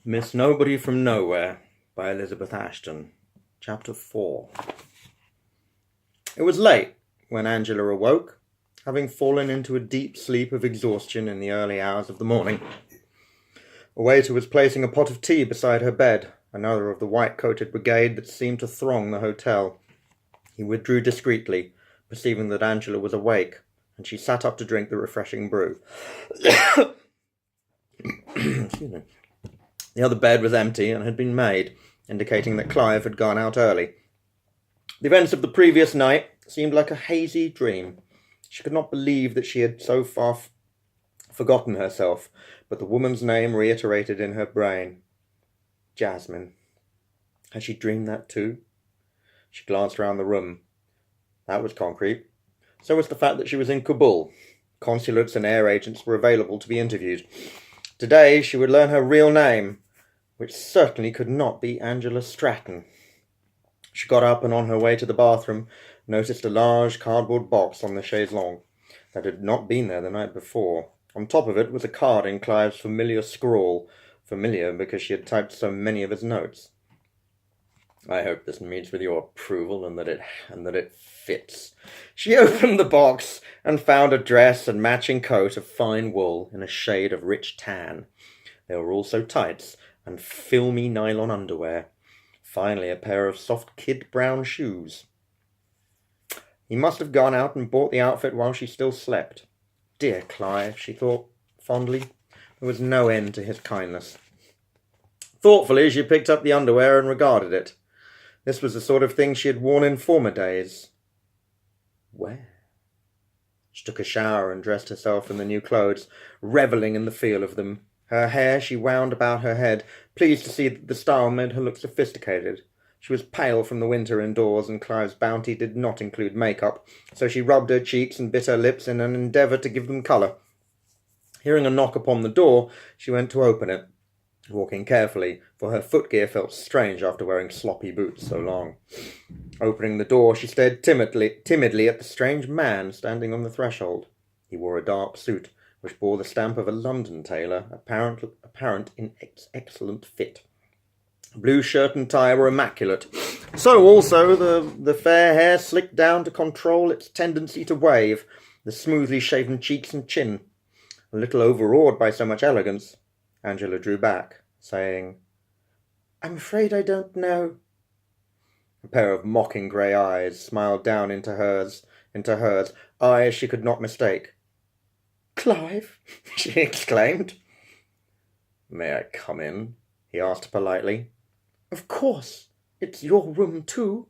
Miss Nobody from Nowhere by Elizabeth Ashton. Chapter 4. It was late when Angela awoke, having fallen into a deep sleep of exhaustion in the early hours of the morning. A waiter was placing a pot of tea beside her bed, another of the white-coated brigade that seemed to throng the hotel. He withdrew discreetly, perceiving that Angela was awake, and she sat up to drink the refreshing brew. Excuse me. The other bed was empty and had been made, indicating that Clive had gone out early. The events of the previous night seemed like a hazy dream. She could not believe that she had so far forgotten herself, but the woman's name reiterated in her brain. Jasmine. Had she dreamed that too? She glanced round the room. That was concrete. So was the fact that she was in Kabul. Consulates and air agents were available to be interviewed. Today she would learn her real name, which certainly could not be Angela Stratton. She got up and on her way to the bathroom noticed a large cardboard box on the chaise longue that had not been there the night before. On top of it was a card in Clive's familiar scrawl, familiar because she had typed so many of his notes. I hope this meets with your approval and that it fits. She opened the box and found a dress and matching coat of fine wool in a shade of rich tan. There were also tights and filmy nylon underwear. Finally, a pair of soft kid brown shoes. He must have gone out and bought the outfit while she still slept. Dear Clive, she thought fondly. There was no end to his kindness. Thoughtfully, she picked up the underwear and regarded it. This was the sort of thing she had worn in former days. Where? She took a shower and dressed herself in the new clothes, revelling in the feel of them. Her hair she wound about her head, pleased to see that the style made her look sophisticated. She was pale from the winter indoors, and Clive's bounty did not include makeup, so she rubbed her cheeks and bit her lips in an endeavour to give them colour. Hearing a knock upon the door, she went to open it, walking carefully, for her footgear felt strange after wearing sloppy boots so long. Opening the door, she stared timidly at the strange man standing on the threshold. He wore a dark suit, which bore the stamp of a London tailor, apparent in excellent fit. Blue shirt and tie were immaculate. So also the fair hair slicked down to control its tendency to wave, the smoothly shaven cheeks and chin. A little overawed by so much elegance, Angela drew back, saying, "I'm afraid I don't know." A pair of mocking grey eyes smiled down into hers, eyes she could not mistake. "Clive," she exclaimed. "May I come in?" he asked politely. "Of course. It's your room too."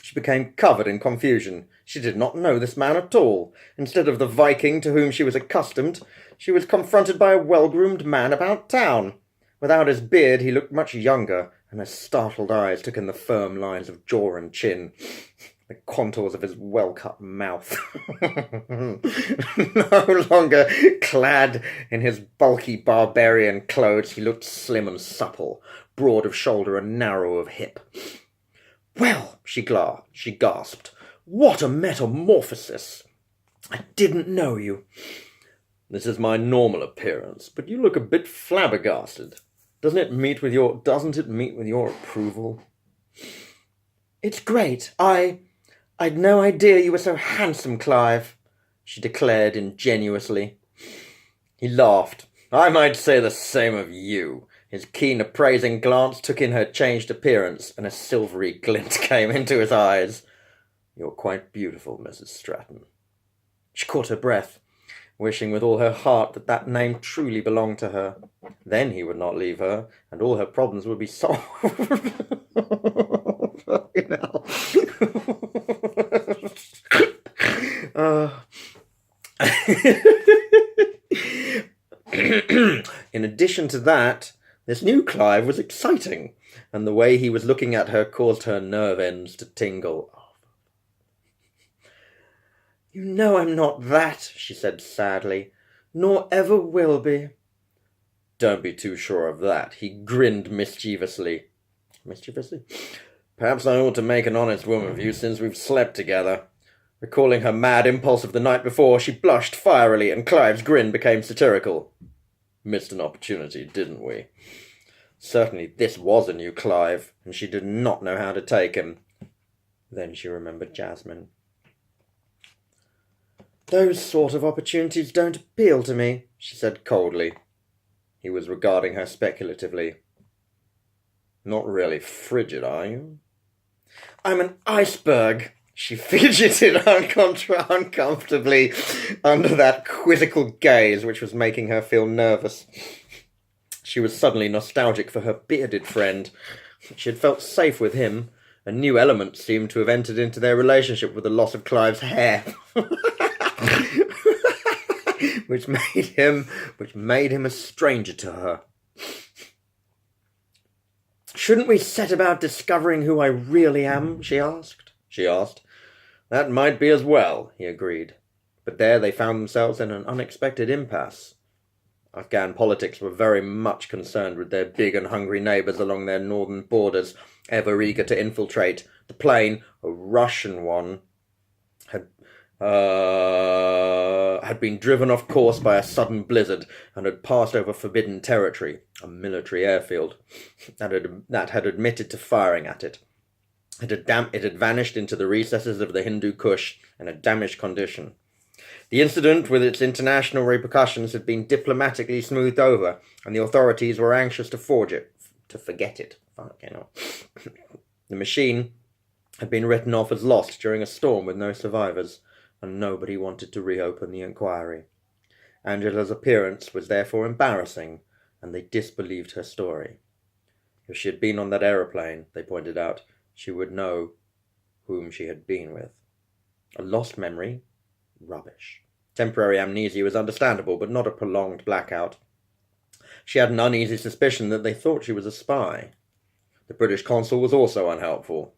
She became covered in confusion. She did not know this man at all. Instead of the Viking to whom she was accustomed, she was confronted by a well-groomed man about town. Without his beard, he looked much younger, and her startled eyes took in the firm lines of jaw and chin, the contours of his well-cut mouth. No longer clad in his bulky barbarian clothes, he looked slim and supple, broad of shoulder and narrow of hip. "Well," she gasped, "what a metamorphosis! I didn't know you." "This is my normal appearance, but you look a bit flabbergasted. Doesn't it meet with your approval?" "It's great. I'd no idea you were so handsome, Clive," she declared ingenuously. He laughed. "I might say the same of you." His keen, appraising glance took in her changed appearance, and a silvery glint came into his eyes. "You're quite beautiful, Mrs. Stratton." She caught her breath, wishing with all her heart that name truly belonged to her. Then he would not leave her, and all her problems would be solved. Fucking hell. In addition to that, this new Clive was exciting, and the way he was looking at her caused her nerve ends to tingle. "You know I'm not that," she said sadly, "nor ever will be." "Don't be too sure of that." He grinned mischievously. "Perhaps I ought to make an honest woman of you since we've slept together." Recalling her mad impulse of the night before, she blushed fierily, and Clive's grin became satirical. Missed an opportunity, didn't we? Certainly this was a new Clive, and she did not know how to take him. Then she remembered Jasmine. Those sort of opportunities don't appeal to me, she said coldly. He was regarding her speculatively. Not really frigid, are you? I'm an iceberg. She fidgeted uncomfortably under that quizzical gaze which was making her feel nervous. She was suddenly nostalgic for her bearded friend. She had felt safe with him. A new element seemed to have entered into their relationship with the loss of Clive's hair. which made him a stranger to her. Shouldn't we set about discovering who I really am? She asked. That might be as well, he agreed. But there they found themselves in an unexpected impasse. Afghan politics were very much concerned with their big and hungry neighbours along their northern borders, ever eager to infiltrate. The plane, a Russian one, had been driven off course by a sudden blizzard and had passed over forbidden territory, a military airfield, that had admitted to firing at it. It had vanished into the recesses of the Hindu Kush in a damaged condition. The incident, with its international repercussions, had been diplomatically smoothed over, and the authorities were anxious to forget it. The machine had been written off as lost during a storm with no survivors, and nobody wanted to reopen the inquiry. Angela's appearance was therefore embarrassing, and they disbelieved her story. If she had been on that aeroplane, they pointed out, she would know whom she had been with. A lost memory? Rubbish. Temporary amnesia was understandable, but not a prolonged blackout. She had an uneasy suspicion that they thought she was a spy. The British consul was also unhelpful.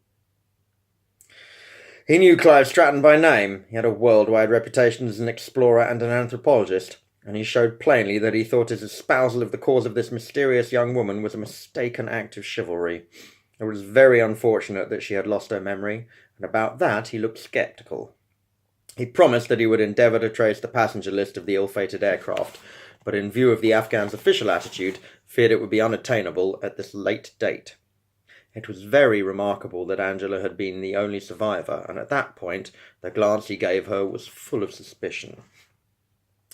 He knew Clive Stratton by name. He had a worldwide reputation as an explorer and an anthropologist, and he showed plainly that he thought his espousal of the cause of this mysterious young woman was a mistaken act of chivalry. It was very unfortunate that she had lost her memory, and about that he looked sceptical. He promised that he would endeavour to trace the passenger list of the ill-fated aircraft, but in view of the Afghans' official attitude, feared it would be unattainable at this late date. It was very remarkable that Angela had been the only survivor, and at that point the glance he gave her was full of suspicion.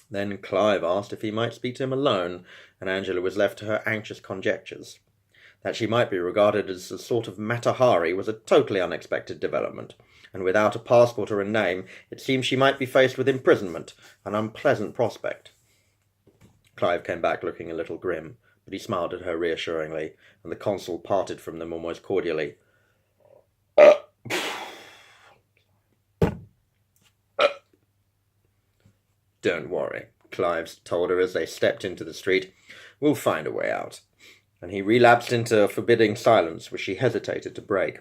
Then Clive asked if he might speak to him alone, and Angela was left to her anxious conjectures. That she might be regarded as a sort of Matahari was a totally unexpected development, and without a passport or a name, it seemed she might be faced with imprisonment, an unpleasant prospect. Clive came back looking a little grim, but he smiled at her reassuringly, and the consul parted from them almost cordially. Don't worry, Clive told her as they stepped into the street. We'll find a way out. And he relapsed into a forbidding silence which she hesitated to break.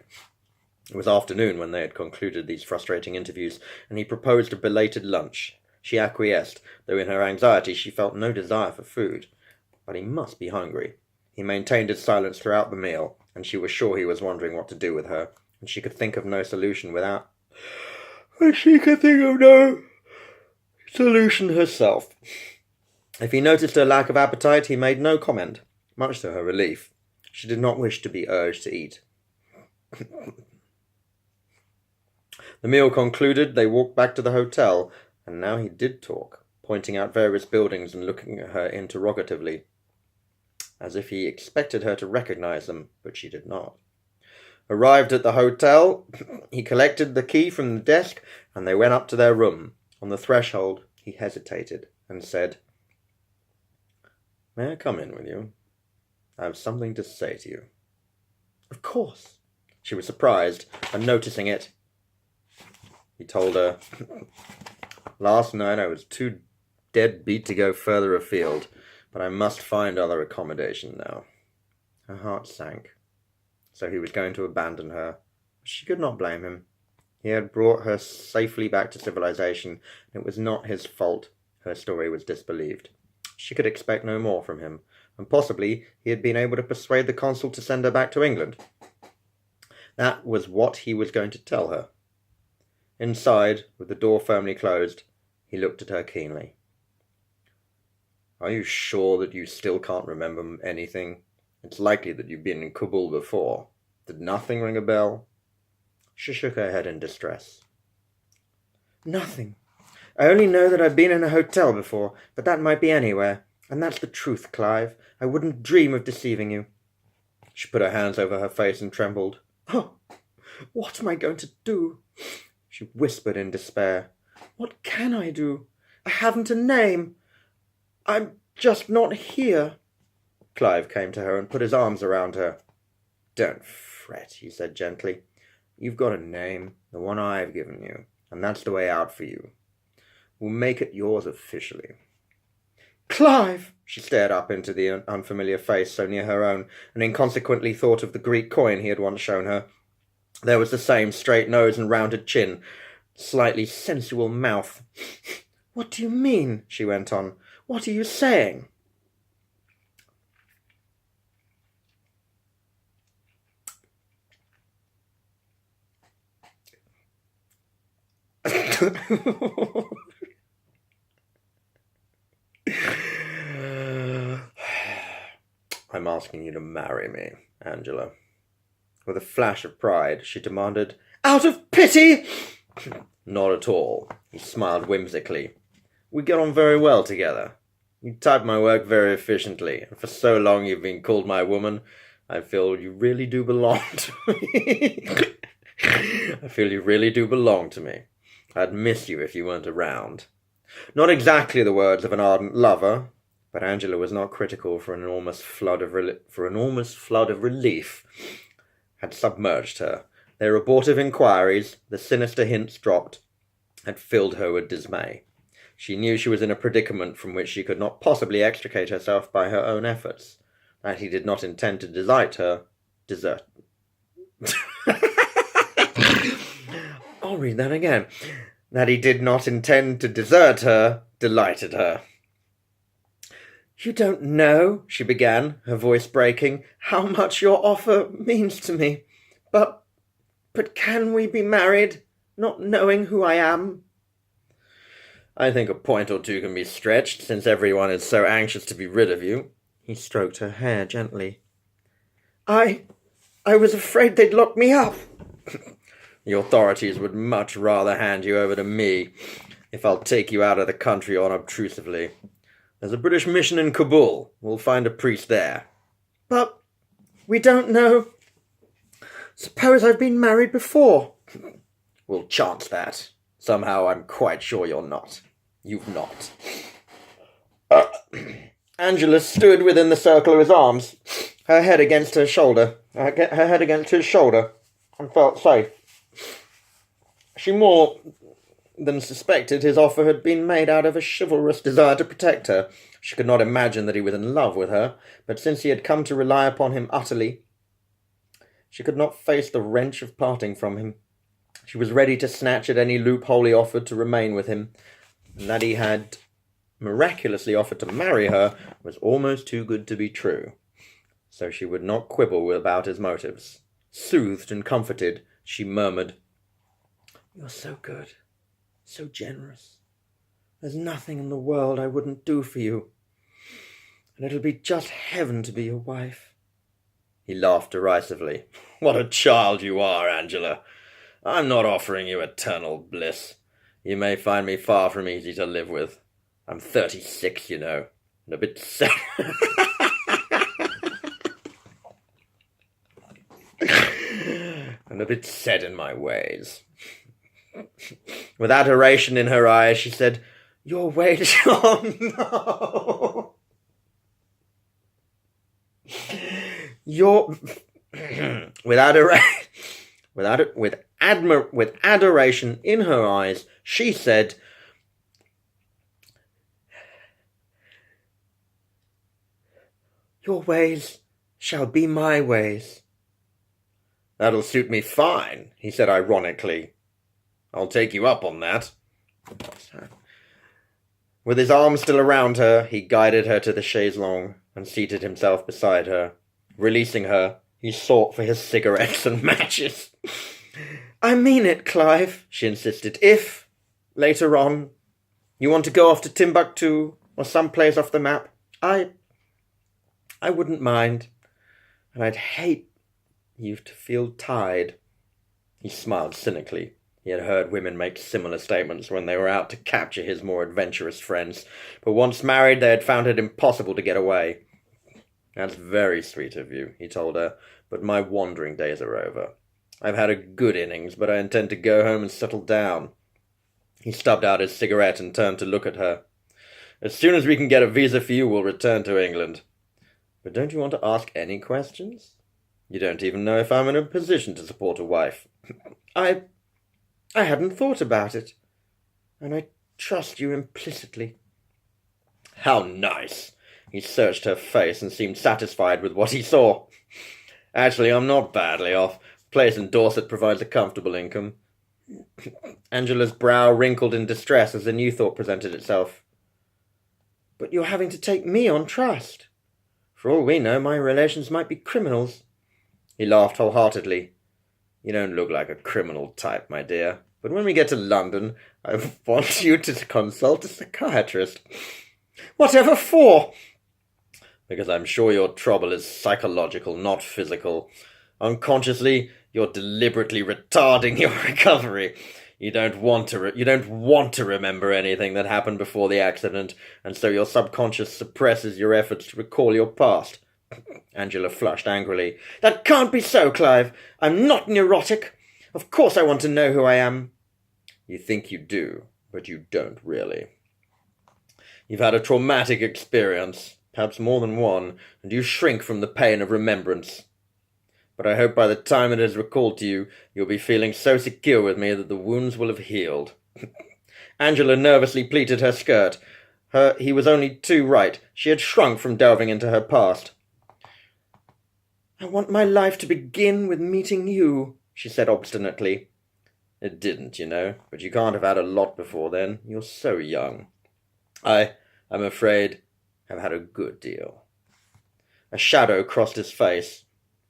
It was afternoon when they had concluded these frustrating interviews, and he proposed a belated lunch. She acquiesced, though in her anxiety she felt no desire for food. But he must be hungry. He maintained his silence throughout the meal, and she was sure he was wondering what to do with her, and she could think of no solution herself. If he noticed her lack of appetite, he made no comment, much to her relief. She did not wish to be urged to eat. The meal concluded, they walked back to the hotel, and now he did talk, pointing out various buildings and looking at her interrogatively, as if he expected her to recognize them, but she did not. Arrived at the hotel, he collected the key from the desk, and they went up to their room. On the threshold, he hesitated and said, "May I come in with you? I have something to say to you." "Of course." She was surprised, and noticing it, he told her, "Last night I was too dead beat to go further afield, but I must find other accommodation now." Her heart sank. So he was going to abandon her. She could not blame him. He had brought her safely back to civilization, and it was not his fault her story was disbelieved. She could expect no more from him, and possibly he had been able to persuade the consul to send her back to England. That was what he was going to tell her. Inside, with the door firmly closed, he looked at her keenly. Are you sure that you still can't remember anything? It's likely that you've been in Kabul before. Did nothing ring a bell? She shook her head in distress. Nothing. I only know that I've been in a hotel before, but that might be anywhere. And that's the truth, Clive. I wouldn't dream of deceiving you. She put her hands over her face and trembled. Oh, what am I going to do? She whispered in despair. What can I do? I haven't a name. I'm just not here. Clive came to her and put his arms around her. Don't fret, he said gently. You've got a name, the one I've given you, and that's the way out for you. We'll make it yours officially. Clive! She stared up into the unfamiliar face so near her own, and inconsequently thought of the Greek coin he had once shown her. There was the same straight nose and rounded chin, slightly sensual mouth. What do you mean? She went on. What are you saying? I'm asking you to marry me, Angela. With a flash of pride, she demanded, Out of pity! Not at all. He smiled whimsically. We get on very well together. You type my work very efficiently, and for so long you've been called my woman, I feel you really do belong to me. I feel you really do belong to me. I'd miss you if you weren't around. Not exactly the words of an ardent lover, but Angela was not critical, for an enormous flood of relief had submerged her. Their abortive inquiries, the sinister hints dropped, had filled her with dismay. She knew she was in a predicament from which she could not possibly extricate herself by her own efforts. That he did not intend to desert. I'll read that again. That he did not intend to desert her delighted her. You don't know, she began, her voice breaking, how much your offer means to me. But can we be married, not knowing who I am? I think a point or two can be stretched, since everyone is so anxious to be rid of you. He stroked her hair gently. I was afraid they'd lock me up. The authorities would much rather hand you over to me, if I'll take you out of the country unobtrusively. There's a British mission in Kabul. We'll find a priest there. But we don't know. Suppose I've been married before. We'll chance that. Somehow I'm quite sure you're not. You've not. Angela stood within the circle of his arms, her head against his shoulder, and felt safe. She more than suspected his offer had been made out of a chivalrous desire to protect her. She could not imagine that he was in love with her, but since he had come to rely upon him utterly, she could not face the wrench of parting from him. She was ready to snatch at any loophole he offered to remain with him, and that he had miraculously offered to marry her was almost too good to be true. So she would not quibble about his motives. Soothed and comforted, she murmured, You're so good. So generous. There's nothing in the world I wouldn't do for you. And it'll be just heaven to be your wife. He laughed derisively. What a child you are, Angela. I'm not offering you eternal bliss. You may find me far from easy to live with. I'm 36, you know, and a bit set. and a bit set in my ways. With adoration in her eyes, she said, Your ways, oh no. With adoration in her eyes, she said, Your ways shall be my ways. That'll suit me fine, he said ironically. I'll take you up on that. With his arm still around her, he guided her to the chaise longue and seated himself beside her. Releasing her, he sought for his cigarettes and matches. I mean it, Clive, she insisted. If, later on, you want to go off to Timbuktu or some place off the map. I wouldn't mind, and I'd hate you to feel tied." He smiled cynically. He had heard women make similar statements when they were out to capture his more adventurous friends, but once married they had found it impossible to get away. "That's very sweet of you," he told her, "but my wandering days are over. I've had a good innings, but I intend to go home and settle down." He stubbed out his cigarette and turned to look at her. "As soon as we can get a visa for you, we'll return to England. But don't you want to ask any questions? You don't even know if I'm in a position to support a wife." I hadn't thought about it, and I trust you implicitly." "How nice!" He searched her face and seemed satisfied with what he saw. "Actually, I'm not badly off. A place in Dorset provides a comfortable income." Angela's brow wrinkled in distress as a new thought presented itself. "But you're having to take me on trust. For all we know, my relations might be criminals." He laughed wholeheartedly. "You don't look like a criminal type, my dear. But when we get to London, I want you to consult a psychiatrist." "Whatever for?" "Because I'm sure your trouble is psychological, not physical. Unconsciously, you're deliberately retarding your recovery. You don't want to remember anything that happened before the accident, and so your subconscious suppresses your efforts to recall your past." Angela flushed angrily. "That can't be so, Clive. I'm not neurotic. Of course I want to know who I am." "You think you do, but you don't really. You've had a traumatic experience, perhaps more than one, and you shrink from the pain of remembrance. But I hope by the time it is recalled to you, you'll be feeling so secure with me that the wounds will have healed." Angela nervously pleated her skirt. He was only too right. She had shrunk from delving into her past. "I want my life to begin with meeting you," she said obstinately. "It didn't, you know, but you can't have had a lot before then. You're so young. I'm afraid, have had a good deal." A shadow crossed his face,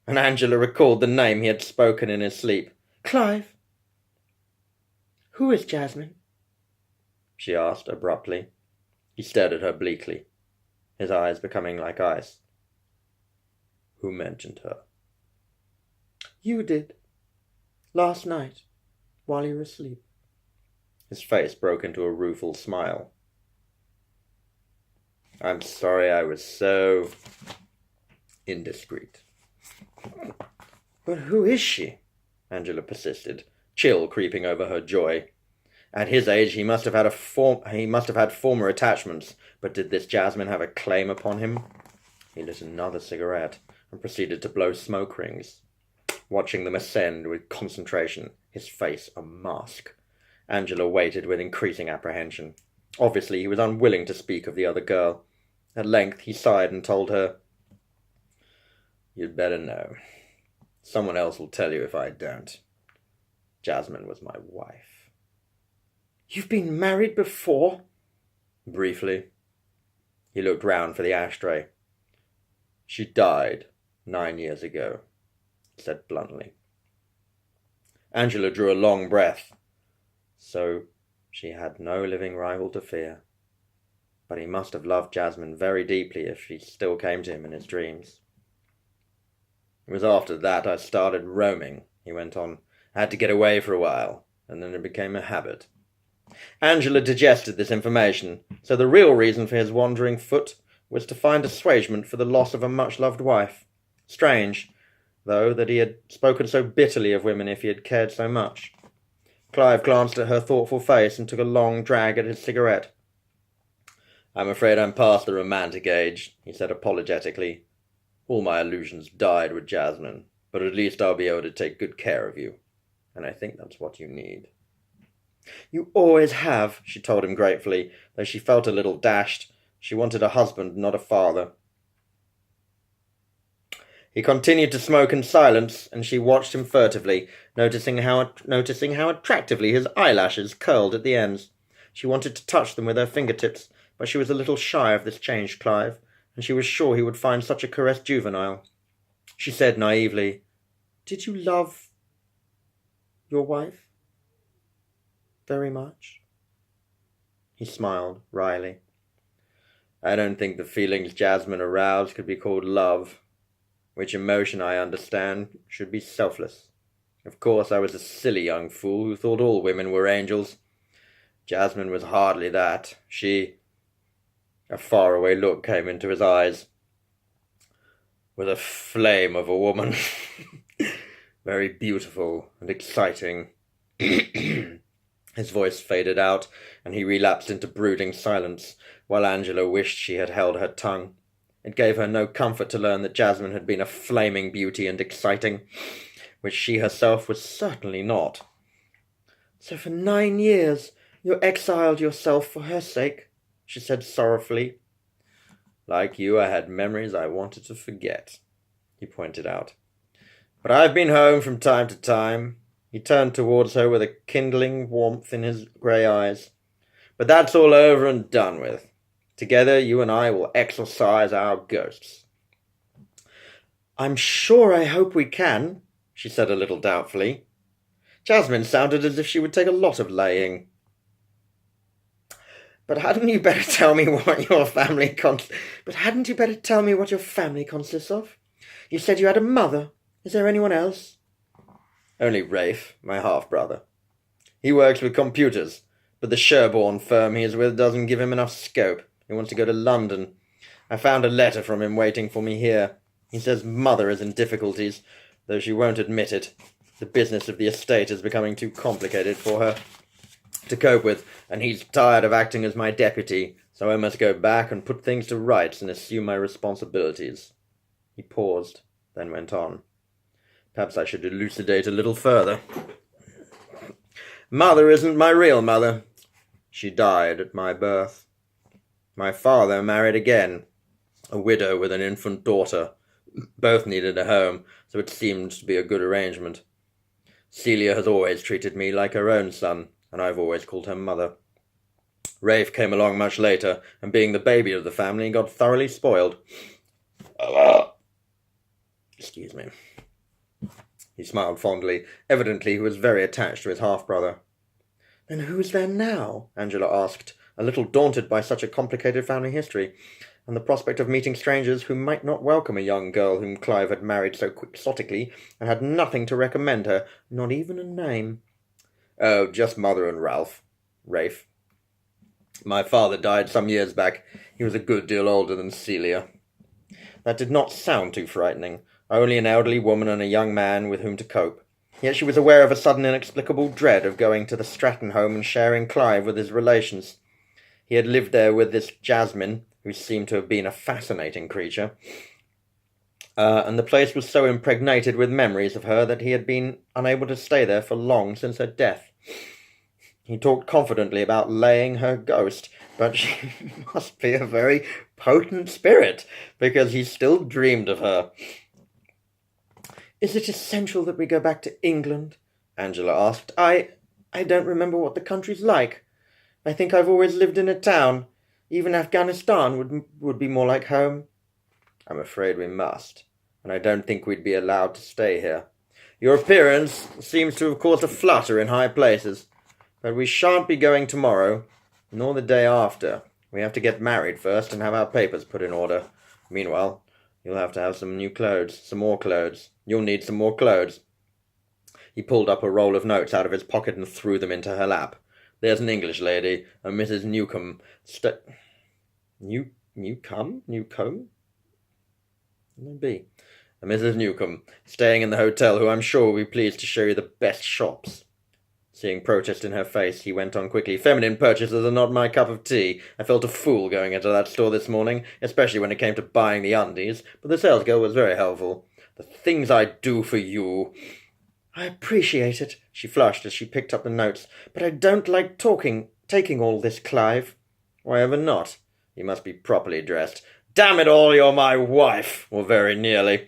and Angela recalled the name he had spoken in his sleep. "Clive, who is Jasmine?" she asked abruptly. He stared at her bleakly, his eyes becoming like ice. "Who mentioned her?" "You did. Last night, while you were asleep." His face broke into a rueful smile. "I'm sorry I was so indiscreet." "But who is she?" Angela persisted, chill creeping over her joy. At his age, he must have had former attachments, but did this Jasmine have a claim upon him? He lit another cigarette and proceeded to blow smoke rings, watching them ascend with concentration, his face a mask. Angela waited with increasing apprehension. Obviously, he was unwilling to speak of the other girl. At length, he sighed and told her, "You'd better know. Someone else will tell you if I don't. Jasmine was my wife." "You've been married before?" "Briefly." He looked round for the ashtray. "She died 9 years ago," he said bluntly. Angela drew a long breath. So she had no living rival to fear. But he must have loved Jasmine very deeply if she still came to him in his dreams. "It was after that I started roaming," he went on. "I had to get away for a while, and then it became a habit." Angela digested this information, so the real reason for his wandering foot was to find assuagement for the loss of a much-loved wife. Strange, though, that he had spoken so bitterly of women if he had cared so much. Clive glanced at her thoughtful face and took a long drag at his cigarette. "I'm afraid I'm past the romantic age," he said apologetically. "All my illusions died with Jasmine, but at least I'll be able to take good care of you, and I think that's what you need." "You always have," she told him gratefully, though she felt a little dashed. She wanted a husband, not a father. He continued to smoke in silence, and she watched him furtively, noticing how attractively his eyelashes curled at the ends. She wanted to touch them with her fingertips, but she was a little shy of this changed Clive, and she was sure he would find such a caress juvenile. She said naively, "Did you love your wife very much?" He smiled wryly. I don't think the feelings Jasmine aroused could be called love, which emotion I understand should be selfless. Of course, I was a silly young fool who thought all women were angels. Jasmine was hardly that. A faraway look came into his eyes. Was a flame of a woman. Very beautiful and exciting. His voice faded out, and he relapsed into brooding silence, while Angela wished she had held her tongue. It gave her no comfort to learn that Jasmine had been a flaming beauty and exciting, which she herself was certainly not. "So for 9 years you exiled yourself for her sake," she said sorrowfully. "Like you, I had memories I wanted to forget," he pointed out. "But I've been home from time to time." He turned towards her with a kindling warmth in his grey eyes. "But that's all over and done with. Together, you and I will exorcise our ghosts." "I'm sure I hope we can," she said a little doubtfully. Jasmine sounded as if she would take a lot of laying. But hadn't you better tell me what your family consists of? You said you had a mother. Is there anyone else?" "Only Rafe, my half-brother. He works with computers, but the Sherborne firm he is with doesn't give him enough scope. He wants to go to London. I found a letter from him waiting for me here. He says Mother is in difficulties, though she won't admit it. The business of the estate is becoming too complicated for her to cope with, and he's tired of acting as my deputy, so I must go back and put things to rights and assume my responsibilities." He paused, then went on. "Perhaps I should elucidate a little further. Mother isn't my real mother. She died at my birth. My father married again, a widow with an infant daughter. Both needed a home, so it seemed to be a good arrangement. Celia has always treated me like her own son, and I've always called her mother. Rafe came along much later, and being the baby of the family, got thoroughly spoiled. Excuse me." He smiled fondly. Evidently he was very attached to his half-brother. "Then who's there now?" Angela asked, a little daunted by such a complicated family history, and the prospect of meeting strangers who might not welcome a young girl whom Clive had married so quixotically and had nothing to recommend her, not even a name. "Oh, just Mother and Rafe. My father died some years back. He was a good deal older than Celia." That did not sound too frightening. Only an elderly woman and a young man with whom to cope. Yet she was aware of a sudden inexplicable dread of going to the Stratton home and sharing Clive with his relations. He had lived there with this Jasmine, who seemed to have been a fascinating creature, and the place was so impregnated with memories of her that he had been unable to stay there for long since her death. He talked confidently about laying her ghost, but she must be a very potent spirit, because he still dreamed of her. "Is it essential that we go back to England?" Angela asked. I don't remember what the country's like. I think I've always lived in a town. Even Afghanistan would be more like home." "I'm afraid we must, and I don't think we'd be allowed to stay here. Your appearance seems to have caused a flutter in high places, but we shan't be going tomorrow, nor the day after. We have to get married first and have our papers put in order. Meanwhile, you'll have to have some more clothes. You'll need some more clothes." He pulled up a roll of notes out of his pocket and threw them into her lap. "There's an English lady, a Mrs. Newcombe. Newcombe? Maybe. A Mrs. Newcombe, staying in the hotel, who I'm sure will be pleased to show you the best shops." Seeing protest in her face, he went on quickly. "Feminine purchases are not my cup of tea. I felt a fool going into that store this morning, especially when it came to buying the undies, but the salesgirl was very helpful. The things I do for you." "I appreciate it." She flushed as she picked up the notes. "But I don't like taking all this, Clive." "Why ever not? You must be properly dressed." "Damn it all, you're my wife!" Or very nearly.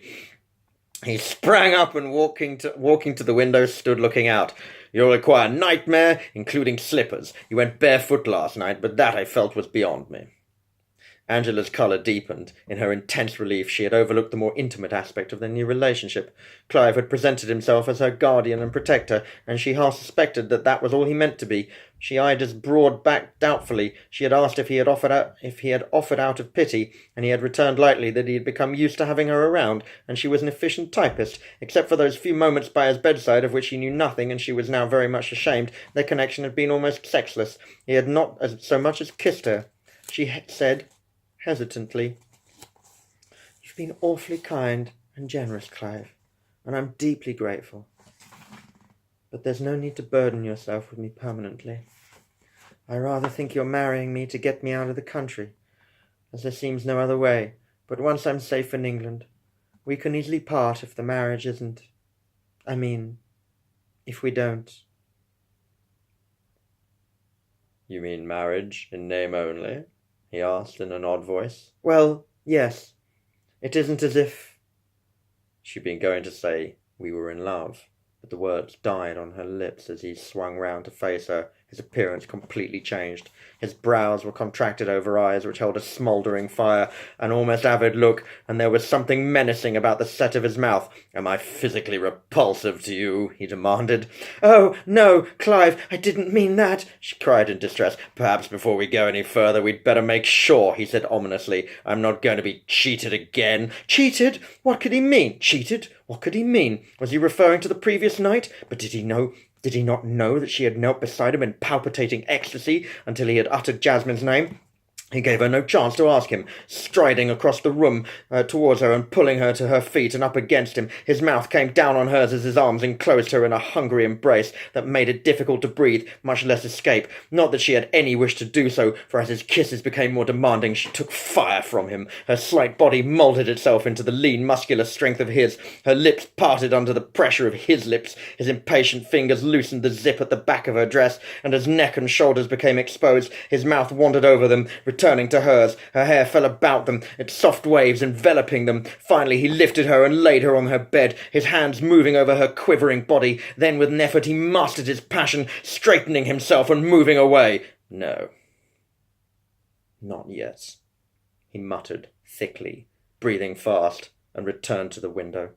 He sprang up and walking to the window, stood looking out. "You'll require nightmare, including slippers. You went barefoot last night, but that I felt was beyond me." Angela's colour deepened. In her intense relief, she had overlooked the more intimate aspect of their new relationship. Clive had presented himself as her guardian and protector, and she half suspected that that was all he meant to be. She eyed his broad back doubtfully. She had asked if he had offered out of pity, and he had returned lightly that he had become used to having her around, and she was an efficient typist. Except for those few moments by his bedside of which he knew nothing, and she was now very much ashamed, their connection had been almost sexless. He had not so much as kissed her. She said, hesitantly, "You've been awfully kind and generous, Clive, and I'm deeply grateful. But there's no need to burden yourself with me permanently. I rather think you're marrying me to get me out of the country, as there seems no other way. But once I'm safe in England, we can easily part if the marriage isn't... if we don't." "You mean marriage in name only?" he asked in an odd voice. "Well, yes. It isn't as if..." She'd been going to say, "we were in love," but the words died on her lips as he swung round to face her. His appearance completely changed. His brows were contracted over eyes which held a smouldering fire, an almost avid look, and there was something menacing about the set of his mouth. "Am I physically repulsive to you?" he demanded. "Oh, no, Clive, I didn't mean that," she cried in distress. "Perhaps before we go any further we'd better make sure," he said ominously. "I'm not going to be cheated again." Cheated? What could he mean? Cheated? What could he mean? Was he referring to the previous night? But did he not know that she had knelt beside him in palpitating ecstasy until he had uttered Jasmine's name? He gave her no chance to ask him, striding across the room towards her and pulling her to her feet and up against him. His mouth came down on hers as his arms enclosed her in a hungry embrace that made it difficult to breathe, much less escape. Not that she had any wish to do so, for as his kisses became more demanding, she took fire from him. Her slight body moulded itself into the lean, muscular strength of his. Her lips parted under the pressure of his lips. His impatient fingers loosened the zip at the back of her dress, and as neck and shoulders became exposed, his mouth wandered over them, turning to hers. Her hair fell about them, its soft waves enveloping them. Finally he lifted her and laid her on her bed, his hands moving over her quivering body. Then with an effort he mastered his passion, straightening himself and moving away. "No, not yet," he muttered thickly, breathing fast, and returned to the window.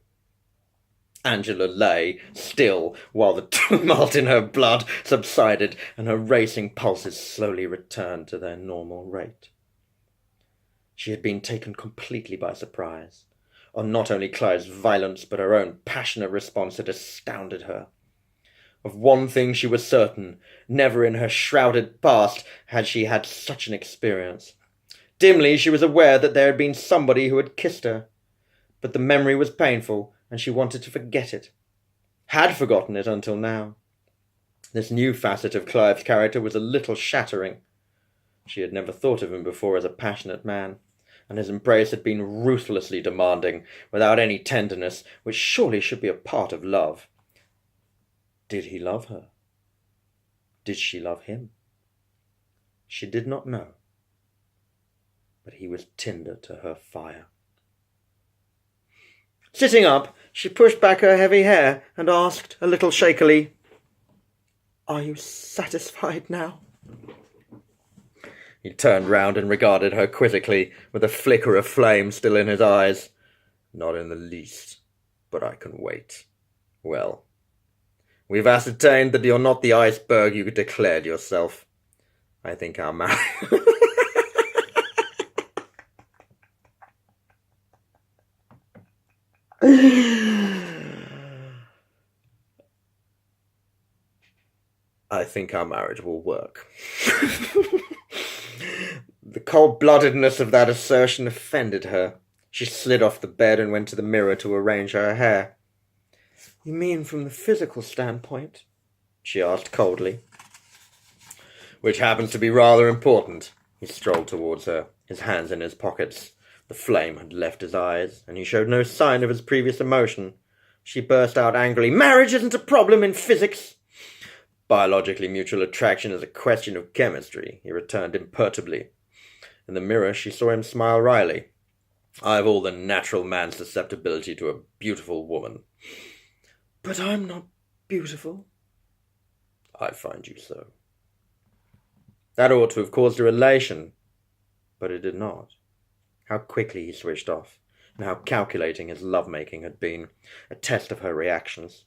Angela lay still while the tumult in her blood subsided and her racing pulses slowly returned to their normal rate. She had been taken completely by surprise. On not only Clive's violence but her own passionate response had astounded her. Of one thing she was certain: never in her shrouded past had she had such an experience. Dimly she was aware that there had been somebody who had kissed her, but the memory was painful, and she wanted to forget it. Had forgotten it until now. This new facet of Clive's character was a little shattering. She had never thought of him before as a passionate man, and his embrace had been ruthlessly demanding, without any tenderness, which surely should be a part of love. Did he love her? Did she love him? She did not know, but he was tinder to her fire. Sitting up, she pushed back her heavy hair and asked, a little shakily, "Are you satisfied now?" He turned round and regarded her quizzically, with a flicker of flame still in his eyes. "Not in the least, but I can wait. Well, we've ascertained that you're not the iceberg you declared yourself. I think our marriage..." "I think our marriage will work." The cold-bloodedness of that assertion offended her. She slid off the bed and went to the mirror to arrange her hair. "You mean from the physical standpoint?" she asked coldly. "Which happens to be rather important." He strolled towards her, his hands in his pockets. The flame had left his eyes, and he showed no sign of his previous emotion. She burst out angrily, "Marriage isn't a problem in physics." "Biologically mutual attraction is a question of chemistry," he returned imperturbably. In the mirror she saw him smile wryly. "I have all the natural man's susceptibility to a beautiful woman." "But I'm not beautiful." "I find you so." That ought to have caused a relation, But it did not. How quickly he switched off, and how calculating his love-making had been, a test of her reactions.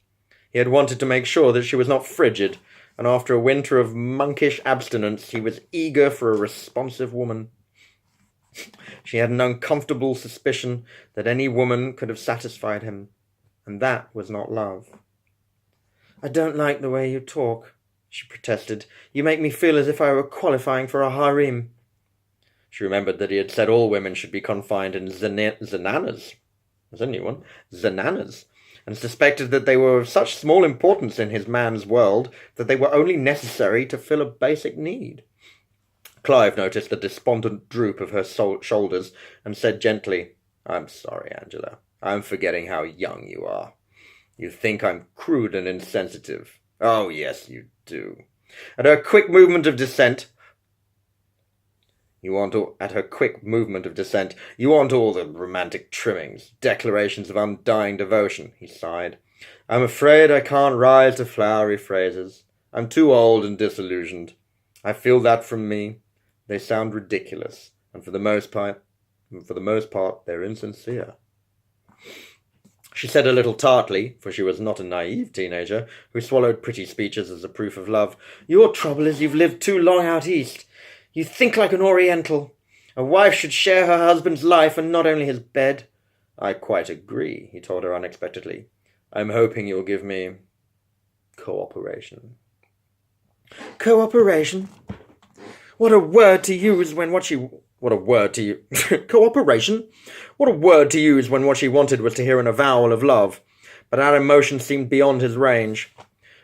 He had wanted to make sure that she was not frigid, and after a winter of monkish abstinence, he was eager for a responsive woman. She had an uncomfortable suspicion that any woman could have satisfied him, and that was not love. "I don't like the way you talk," she protested. "You make me feel as if I were qualifying for a harem." She remembered that he had said all women should be confined in zananas. There's a new one. Zananas. And suspected that they were of such small importance in his man's world that they were only necessary to fill a basic need. Clive noticed the despondent droop of her shoulders and said gently, "I'm sorry, Angela. I'm forgetting how young you are. You think I'm crude and insensitive. Oh, yes, you do." At her quick movement of dissent, you want all the romantic trimmings, declarations of undying devotion, he sighed. "I'm afraid I can't rise to flowery phrases. I'm too old and disillusioned. I feel that from me. They sound ridiculous, and for the most part, they're insincere." She said a little tartly, for she was not a naive teenager, who swallowed pretty speeches as a proof of love, "Your trouble is you've lived too long out east. You think like an Oriental. A wife should share her husband's life and not only his bed." "I quite agree," he told her unexpectedly. "I'm hoping you'll give me cooperation." "Cooperation? What a word to use when cooperation? What a word to use when what she wanted was to hear an avowal of love. But that emotion seemed beyond his range.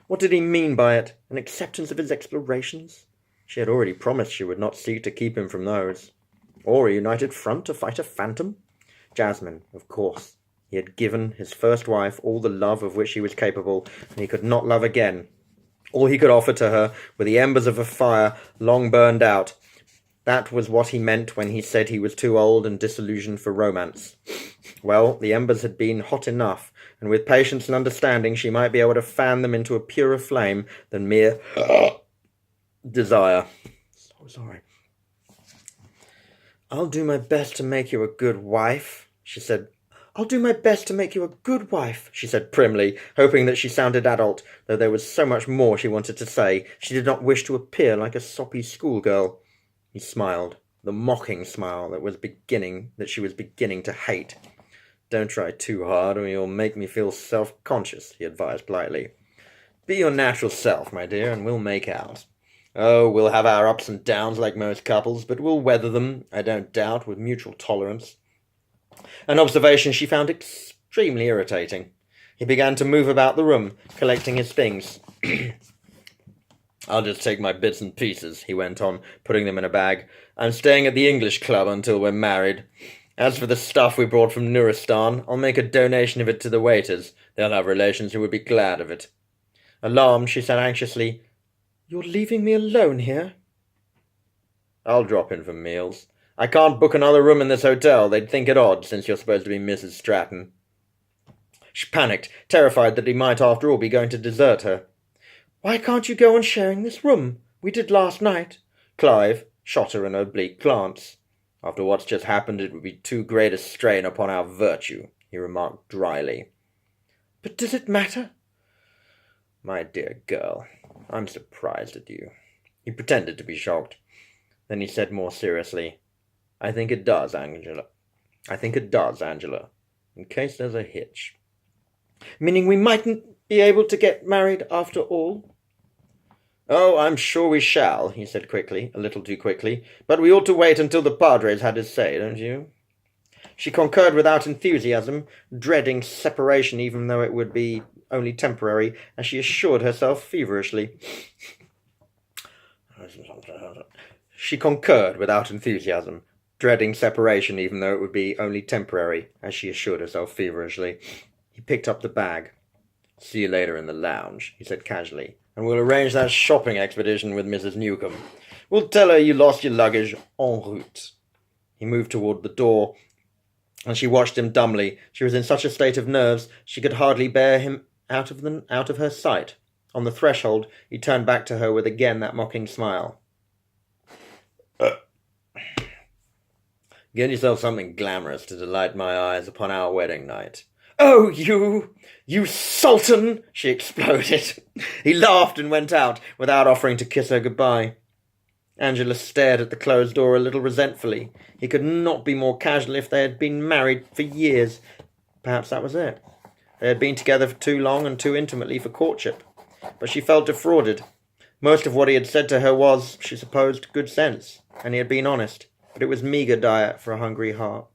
What did he mean by it? An acceptance of his explorations? She had already promised she would not seek to keep him from those. Or a united front to fight a phantom? Jasmine, of course. He had given his first wife all the love of which he was capable, and he could not love again. All he could offer to her were the embers of a fire long burned out. That was what he meant when he said he was too old and disillusioned for romance. Well, the embers had been hot enough, and with patience and understanding she might be able to fan them into a purer flame than mere desire. So sorry. "I'll do my best to make you a good wife," she said. "I'll do my best to make you a good wife," she said primly, hoping that she sounded adult, though there was so much more she wanted to say. She did not wish to appear like a soppy schoolgirl. He smiled, the mocking smile that she was beginning to hate. "Don't try too hard or you'll make me feel self-conscious," he advised lightly. "Be your natural self, my dear, and we'll make out. Oh, we'll have our ups and downs like most couples, but we'll weather them, I don't doubt, with mutual tolerance." An observation she found extremely irritating. He began to move about the room, collecting his things. "I'll just take my bits and pieces," he went on, putting them in a bag. "I'm staying at the English Club until we're married. As for the stuff we brought from Nuristan, I'll make a donation of it to the waiters. They'll have relations who would be glad of it." Alarmed, she said anxiously, "You're leaving me alone here?" "I'll drop in for meals. I can't book another room in this hotel. They'd think it odd, since you're supposed to be Mrs. Stratton." She panicked, terrified that he might after all be going to desert her. "Why can't you go on sharing this room? We did last night." Clive shot her an oblique glance. "After what's just happened, it would be too great a strain upon our virtue," he remarked dryly. "But does it matter?" "My dear girl, I'm surprised at you." He pretended to be shocked. Then he said more seriously, I think it does, Angela. In case there's a hitch." "Meaning we mightn't be able to get married after all?" "Oh, I'm sure we shall," he said quickly, a little too quickly. "But we ought to wait until the Padre's had his say, don't you?" She concurred without enthusiasm, dreading separation even though it would be only temporary, as she assured herself feverishly. She concurred without enthusiasm, dreading separation even though it would be only temporary, as she assured herself feverishly. He picked up the bag. "See you later in the lounge," he said casually, "and we'll arrange that shopping expedition with Mrs. Newcomb. We'll tell her you lost your luggage en route." He moved toward the door, and she watched him dumbly. She was in such a state of nerves she could hardly bear him out of her sight. On the threshold, he turned back to her with again that mocking smile. Get yourself something glamorous to delight my eyes upon our wedding night. Oh, you sultan! She exploded. He laughed and went out without offering to kiss her goodbye. Angela stared at the closed door a little resentfully. He could not be more casual if they had been married for years. Perhaps that was it. They had been together for too long and too intimately for courtship. But she felt defrauded. Most of what he had said to her was, she supposed, good sense, and he had been honest, but it was meagre diet for a hungry heart.